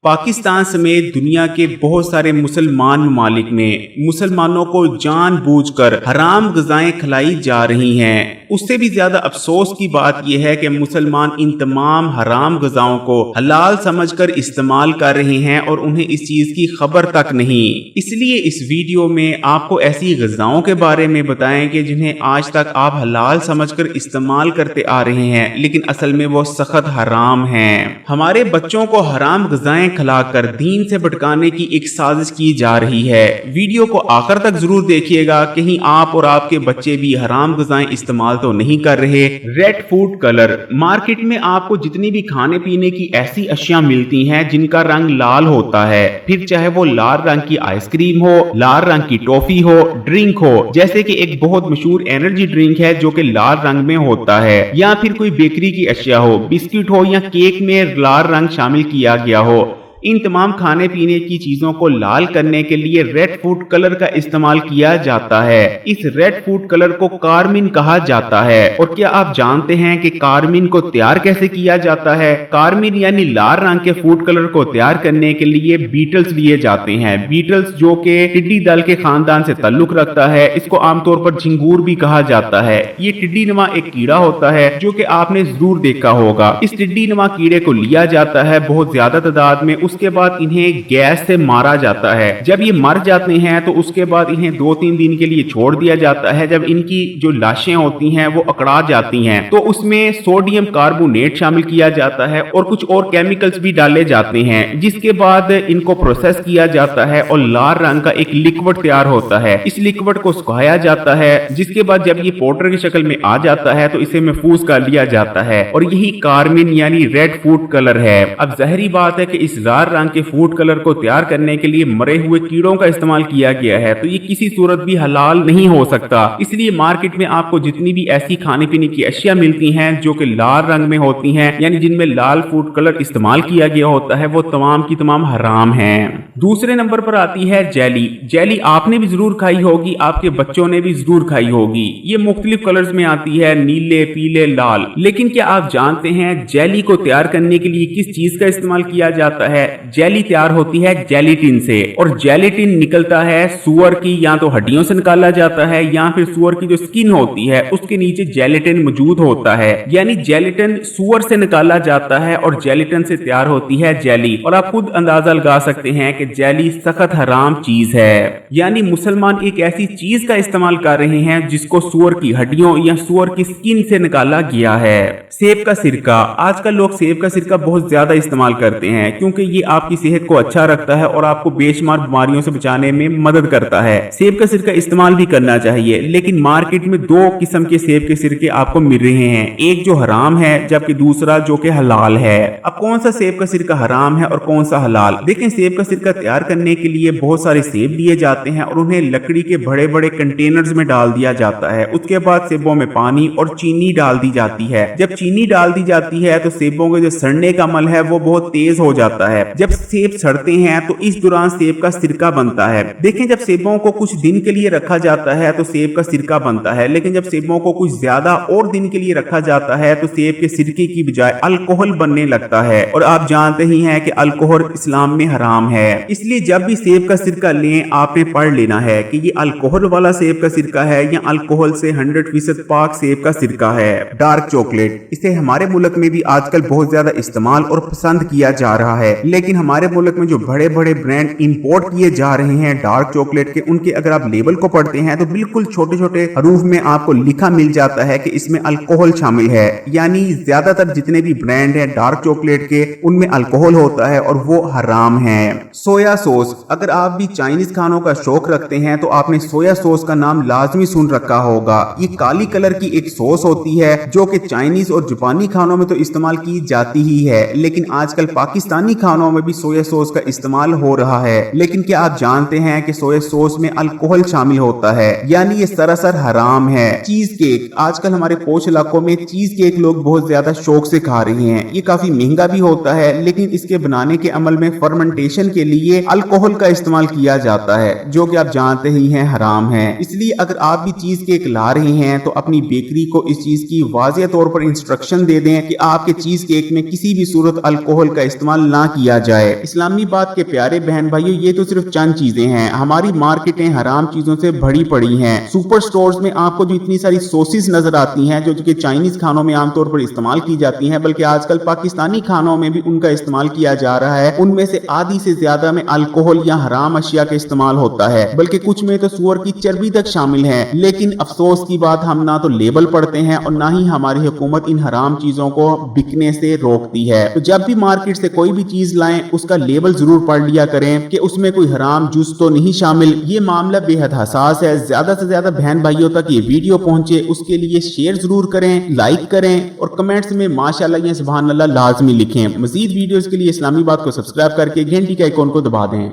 पाकिस्तान समेत दुनिया के बहुत सारे मुसलमान ममालिक में मुसलमानों को जानबूझकर हराम ग़िज़ाएं खिलाई जा रही हैं। उससे भी ज्यादा अफसोस की बात यह है कि मुसलमान इन तमाम हराम ग़िज़ाओं को हलाल समझकर इस्तेमाल कर रहे हैं और उन्हें इस चीज की खबर तक नहीं। इसलिए इस वीडियो में आपको ऐसी ग़िज़ाओं के बारे में बताएंगे जिन्हें आज तक आप हलाल समझकर इस्तेमाल करते आ रहे हैं, लेकिन असल में वो सख्त हराम हैं। हमारे बच्चों को हराम ग़िज़ाएं खिलाकर दीन से भटकाने की एक साजिश की जा रही है। वीडियो को आखिर तक जरूर देखिएगा, कहीं आप और आपके बच्चे भी हराम ग़िज़ाएं इस्तेमाल तो नहीं कर रहे। Red food colour. मार्केट में आपको जितनी भी खाने पीने की ऐसी अशिया मिलती हैं जिनका रंग लाल होता है, फिर चाहे वो लाल रंग की आइसक्रीम हो, लाल रंग की टॉफी हो, ड्रिंक हो, जैसे कि एक बहुत मशहूर एनर्जी ड्रिंक है जो कि लाल रंग में होता है, या फिर कोई बेकरी की अशिया हो, बिस्किट हो या केक में लाल रंग शामिल किया गया हो। इन तमाम खाने पीने की चीजों को लाल करने के लिए रेड फूड कलर का इस्तेमाल किया जाता है। इस रेड फूड कलर को कारमीन कहा जाता है। और क्या आप जानते हैं कि कारमीन को तैयार कैसे किया जाता है? कारमीन यानी लाल रंग के फूड कलर को तैयार करने के लिए बीटल्स लिए जाते हैं। बीटल्स जो कि टिड्डी दल के खानदान से ताल्लुक रखता है, इसको आमतौर पर झिंगूर भी कहा जाता है। ये टिड्डी नुमा एक कीड़ा होता है जो कि आपने जरूर देखा होगा। इस टिड्डी नुमा कीड़े को लिया जाता है बहुत ज्यादा तादाद में, उसके बाद इन्हें गैस से मारा जाता है। जब ये मर जाते हैं तो उसके बाद इन्हें 2-3 दिन के लिए छोड़ दिया जाता है। जब इनकी जो लाशें होती हैं वो अकड़ा जाती हैं तो उसमें सोडियम कार्बोनेट शामिल किया जाता है और कुछ और केमिकल्स भी डाले जाते हैं, जिसके बाद इनको प्रोसेस किया जाता है और लाल रंग का एक लिक्विड तैयार होता है। इस लिक्विड को सुखाया जाता है, जिसके बाद जब ये पाउडर की शक्ल में आ जाता है तो इसे महफूज कर लिया जाता है और यही कारमीन यानी रेड फूड कलर है। अब ज़ाहिरी बात है कि इस लाल रंग के फूड कलर को तैयार करने के लिए मरे हुए कीड़ों का इस्तेमाल किया गया है, तो ये किसी सूरत भी हलाल नहीं हो सकता। इसलिए मार्केट में आपको जितनी भी ऐसी खाने पीने की अशिया मिलती हैं जो कि लाल रंग में होती हैं, यानी जिनमें लाल फूड कलर इस्तेमाल किया गया होता है, वो तमाम की तमाम हराम हैं। दूसरे नंबर पर आती है जेली। जेली आपने भी जरूर खाई होगी, आपके बच्चों ने भी जरूर खाई होगी। ये मुख्तलिफ कलर्स में आती है, नीले, पीले, लाल। लेकिन क्या आप जानते हैं जेली को तैयार करने के लिए किस चीज का इस्तेमाल किया जाता है? जेली तैयार होती है जेलेटिन से, और जेलेटिन निकलता है सुअर की, या तो हड्डियों से निकाला जाता है या फिर सुअर की जो स्किन होती है उसके नीचे जेलेटिन मौजूद होता है। यानी जेलेटिन सुअर से निकाला जाता है और जेलेटिन से तैयार होती है जेली। और आप खुद अंदाजा लगा सकते हैं कि जेली सख्त हराम चीज है। यानी मुसलमान एक ऐसी चीज का इस्तेमाल कर रहे हैं जिसको सुअर की हड्डियों या सुअर की स्किन से निकाला गया है। सेब का सिरका। आजकल लोग सेब का सिरका बहुत ज्यादा इस्तेमाल करते हैं क्योंकि ये आपकी सेहत को अच्छा रखता है और आपको बेशुमार बीमारियों से बचाने में मदद करता है। सेब का सिरका इस्तेमाल भी करना चाहिए, लेकिन मार्केट में 2 किस्म के सेब के सिरके आपको मिल रहे हैं, एक जो हराम है जबकि दूसरा जो कि हलाल है। अब कौन सा सेब का सिरका हराम है और कौन सा हलाल? देखें, सेब का सिरका तैयार करने के लिए बहुत सारे सेब लिए जाते हैं और उन्हें लकड़ी के बड़े बड़े कंटेनर्स में डाल दिया जाता है। उसके बाद सेबों में पानी और चीनी डाल दी जाती है। जब चीनी डाल दी जाती है तो सेबों के जो सड़ने का अमल है वो बहुत तेज हो जाता है। जब सेब सड़ते हैं तो इस दौरान सेब का सिरका बनता है। देखें, जब सेबों को कुछ दिन के लिए रखा जाता है तो सेब का सिरका बनता है, लेकिन जब सेबों को कुछ ज्यादा और दिन के लिए रखा जाता है तो सेब के सिरके की बजाय अल्कोहल बनने लगता है। और आप जानते ही हैं कि अल्कोहल इस्लाम में हराम है। इसलिए जब भी सेब का सिरका लें आपने पढ़ लेना है कि ये अल्कोहल वाला सेब का सिरका है या अल्कोहल से 100% पाक सेब का सिरका है। डार्क चॉकलेट, इसे हमारे मुल्क में भी आजकल बहुत ज्यादा इस्तेमाल और पसंद किया जा रहा है, लेकिन हमारे मुल्क में जो बड़े बड़े ब्रांड इंपोर्ट किए जा रहे हैं डार्क चॉकलेट के, उनके अगर आप लेबल को पढ़ते हैं तो बिल्कुल छोटे छोटे हरूफ में आपको लिखा मिल जाता है कि इसमें अल्कोहल शामिल है। यानी ज्यादातर जितने भी ब्रांड हैं डार्क चॉकलेट के, उनमें अल्कोहल होता है और वो हराम है। सोया सॉस, अगर आप भी चाइनीज खानों का शौक रखते हैं तो आपने सोया सॉस का नाम लाजमी सुन रखा होगा। ये काली कलर की एक सॉस होती है जो कि चाइनीज और जापानी खानों में तो इस्तेमाल की जाती ही है, लेकिन आजकल पाकिस्तानी खानों में भी सोया सॉस का इस्तेमाल हो रहा है। लेकिन क्या आप जानते हैं कि सोया सॉस में अल्कोहल शामिल होता है, यानी ये सरासर हराम है। चीज केक, आजकल हमारे पोश इलाकों में चीज केक लोग बहुत ज्यादा शौक से खा रहे हैं। ये काफी महंगा भी होता है, लेकिन इसके बनाने के अमल में फर्मेंटेशन के लिए अल्कोहल का इस्तेमाल किया जाता है, जो कि आप जानते ही हैं हराम है। इसलिए अगर आप भी चीज केक ला रहे हैं तो अपनी बेकरी को इस चीज की वाज़ेह तौर पर इंस्ट्रक्शन दे दें कि आपके चीज केक में किसी भी सूरत अल्कोहल का इस्तेमाल ना किया किया जाए। इस्लामी बात के प्यारे बहन भाइयों, ये तो सिर्फ चंद चीजें हैं। हमारी मार्केटें हराम चीजों से भरी पड़ी हैं। सुपर स्टोर्स में आपको जो इतनी सारी सॉसेस नजर आती हैं जो कि चाइनीज खानों में आमतौर पर इस्तेमाल की जाती हैं, बल्कि आजकल पाकिस्तानी खानों में भी उनका इस्तेमाल किया जा रहा है, उनमें से आधी से ज्यादा में अल्कोहल या हराम अशिया का इस्तेमाल होता है, बल्कि कुछ में तो सूअर की चर्बी तक शामिल है। लेकिन अफसोस की बात, हम ना तो लेबल पढ़ते हैं और ना ही हमारी हुकूमत इन हराम चीजों को बिकने से रोकती है। तो जब भी मार्केट से कोई भी चीज लाएं, उसका लेबल जरूर पढ़ लिया करें कि उसमें कोई हराम जूस तो नहीं शामिल। ये मामला बेहद हसास है। ज्यादा से ज्यादा बहन भाइयों तक ये वीडियो पहुंचे, उसके लिए शेयर जरूर करें, लाइक करें और कमेंट्स में माशाअल्लाह या सुभान अल्लाह लाजमी लिखें। मजीद वीडियोस के लिए इस्लामी बात को सब्सक्राइब करके घंटी के आइकॉन को दबा दें।